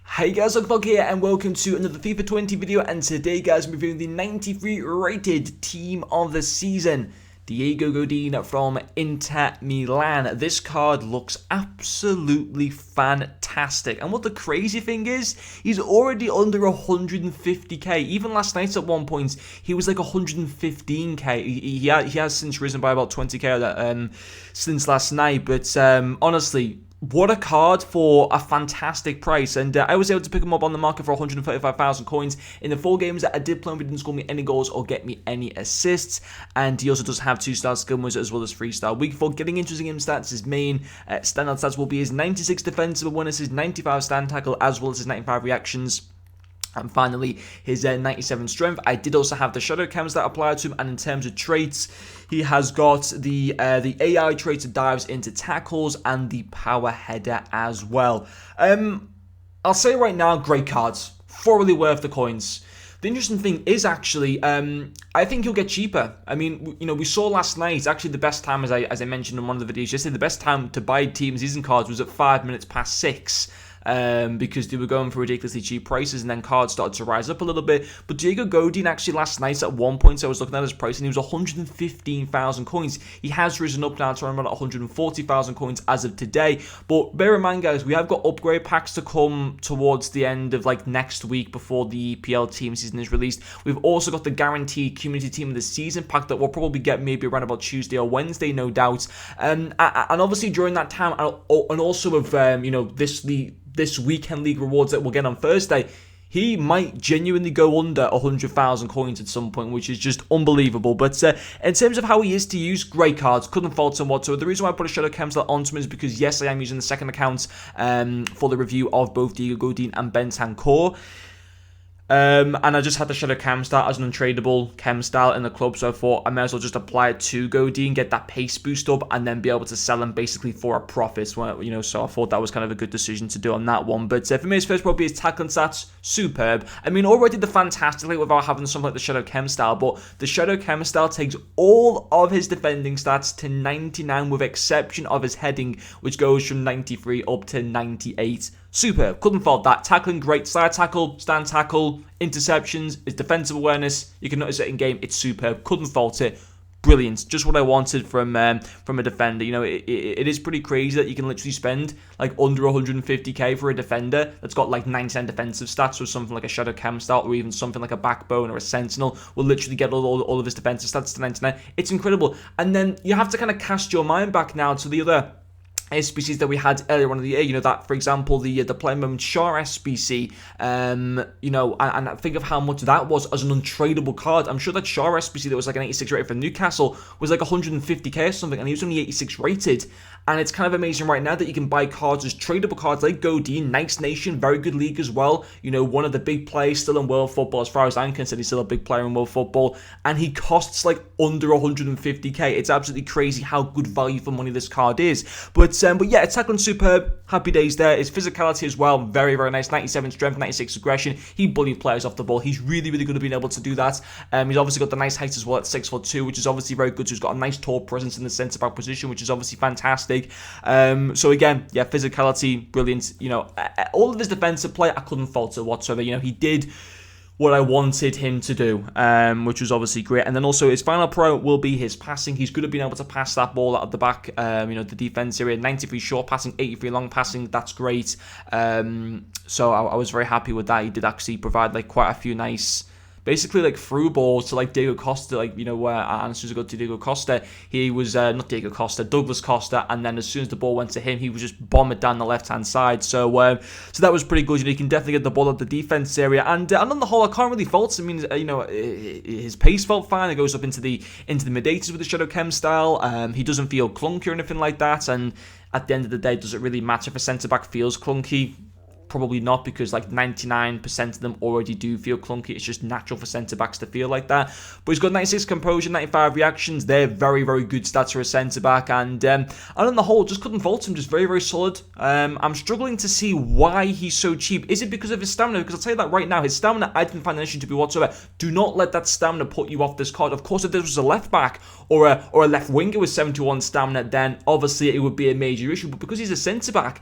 Hey guys, Vlog here and welcome to another FIFA 20 video, and today guys I'm reviewing the 93 rated team of the season, Diego Godin from Inter Milan. This card looks absolutely fantastic, and what the crazy thing is, he's already under 150k. Even last night at one point he was like 115k. He has since risen by about 20k since last night, but honestly, what a card for a fantastic price. And I was able to pick him up on the market for 135,000 coins. In the 4 games that I did play him, he didn't score me any goals or get me any assists. And he also does have 2-star skill moves as well as 3-star weak foot. Getting into his game stats, his main standout stats will be his 96 defensive awareness, his 95 stand tackle, as well as his 95 reactions. And finally, his 97 strength. I did also have the shadow cams that applied to him, and in terms of traits, he has got the AI trait that dives into tackles and the power header as well. I'll say right now, great cards, thoroughly worth the coins. The interesting thing is actually, I think he'll get cheaper. I mean, you know, we saw last night, actually the best time, as I mentioned in one of the videos yesterday, the best time to buy team season cards was at 5 minutes past 6. Because they were going for ridiculously cheap prices, and then cards started to rise up a little bit. But Diego Godin actually last night at one point, I was looking at his price, and he was 115,000 coins. He has risen up now to around 140,000 coins as of today. But bear in mind, guys, we have got upgrade packs to come towards the end of like next week before the EPL team season is released. We've also got the guaranteed community team of the season pack that we'll probably get maybe around about Tuesday or Wednesday, no doubt. And obviously during that time, and also of you know, this weekend league rewards that we'll get on Thursday, he might genuinely go under 100,000 coins at some point, which is just unbelievable. But in terms of how he is to use, great cards, couldn't fault him whatsoever. The reason why I put a shadow cam slot onto him is because, yes, I am using the second account for the review of both Diego Godin and Bentancur. And I just had the shadow cam style as an untradeable chem style in the club, so I thought I may as well just apply it to Godin, get that pace boost up, and then be able to sell him basically for a profit. Well, you know, so I thought that was kind of a good decision to do on that one. But for me, his first probably his tackling stats, superb. I mean, already did fantastically without having something like the shadow chem style, but the shadow chem style takes all of his defending stats to 99, with exception of his heading, which goes from 93 up to 98. Superb, couldn't fault that. Tackling, great. Side tackle, stand tackle, interceptions, his defensive awareness. You can notice it in game. It's superb. Couldn't fault it. Brilliant. Just what I wanted from a defender. You know, it is pretty crazy that you can literally spend like under 150k for a defender that's got like 99 defensive stats, or something like a shadow cam style, or even something like a backbone or a sentinel will literally get all of his defensive stats to 99. It's incredible. And then you have to kind of cast your mind back now to the other SBCs that we had earlier on in the year, you know, that, for example, the Play Moment Shaw SBC, you know, and think of how much that was as an untradeable card. I'm sure that Shaw SBC that was like an 86 rated for Newcastle was like 150k or something, and he was only 86 rated. And it's kind of amazing right now that you can buy cards as tradable cards like Godin, Nice Nation, very good league as well. You know, one of the big players still in world football, as far as I'm concerned, he's still a big player in world football, and he costs like under 150k. It's absolutely crazy how good value for money this card is. But yeah, it's tackling superb. Happy days there. His physicality as well, very, very nice. 97 strength, 96 aggression. He bullied players off the ball. He's really, really good at being able to do that. He's obviously got the nice height as well at 6'2", which is obviously very good. So he's got a nice tall presence in the centre back position, which is obviously fantastic. So again, yeah, physicality, brilliant. You know, all of his defensive play, I couldn't fault it whatsoever. You know, he did what I wanted him to do, which was obviously great. And then also his final pro will be his passing. He's good at being able to pass that ball out of the back, you know, the defense area. 93 short passing, 83 long passing. That's great. So I was very happy with that. He did actually provide like quite a few nice, basically like through balls to like Diego Costa, like, you know, where as soon as I got to Diego Costa, he was not Diego Costa, Douglas Costa, and then as soon as the ball went to him, he was just bomb it down the left hand side. So so that was pretty good. You know, you can definitely get the ball at the defense area, and on the whole, I can't really fault him. I mean, you know, his pace felt fine. It goes up into the mid 80s with the shadow chem style. He doesn't feel clunky or anything like that. And at the end of the day, does it really matter if a centre back feels clunky? Probably not, because like 99% of them already do feel clunky. It's just natural for centre-backs to feel like that. But he's got 96 composure, 95 reactions. They're very, very good stats for a centre-back. And on the whole, just couldn't fault him. Just very, very solid. I'm struggling to see why he's so cheap. Is it because of his stamina? Because I'll tell you that right now, his stamina, I didn't find an issue to be whatsoever. Do not let that stamina put you off this card. Of course, if this was a left-back or a left winger with 71 stamina, then obviously it would be a major issue. But because he's a centre-back,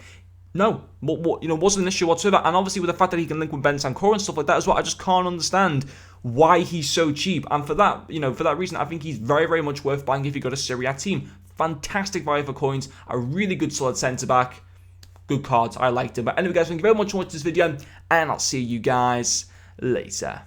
No, wasn't an issue whatsoever. And obviously with the fact that he can link with Bentancur and stuff like that as well, I just can't understand why he's so cheap. And for that, for that reason, I think he's very, very much worth buying if you've got a Serie A team. Fantastic value for coins, a really good solid centre-back. Good cards, I liked him. But anyway guys, thank you very much for watching this video, and I'll see you guys later.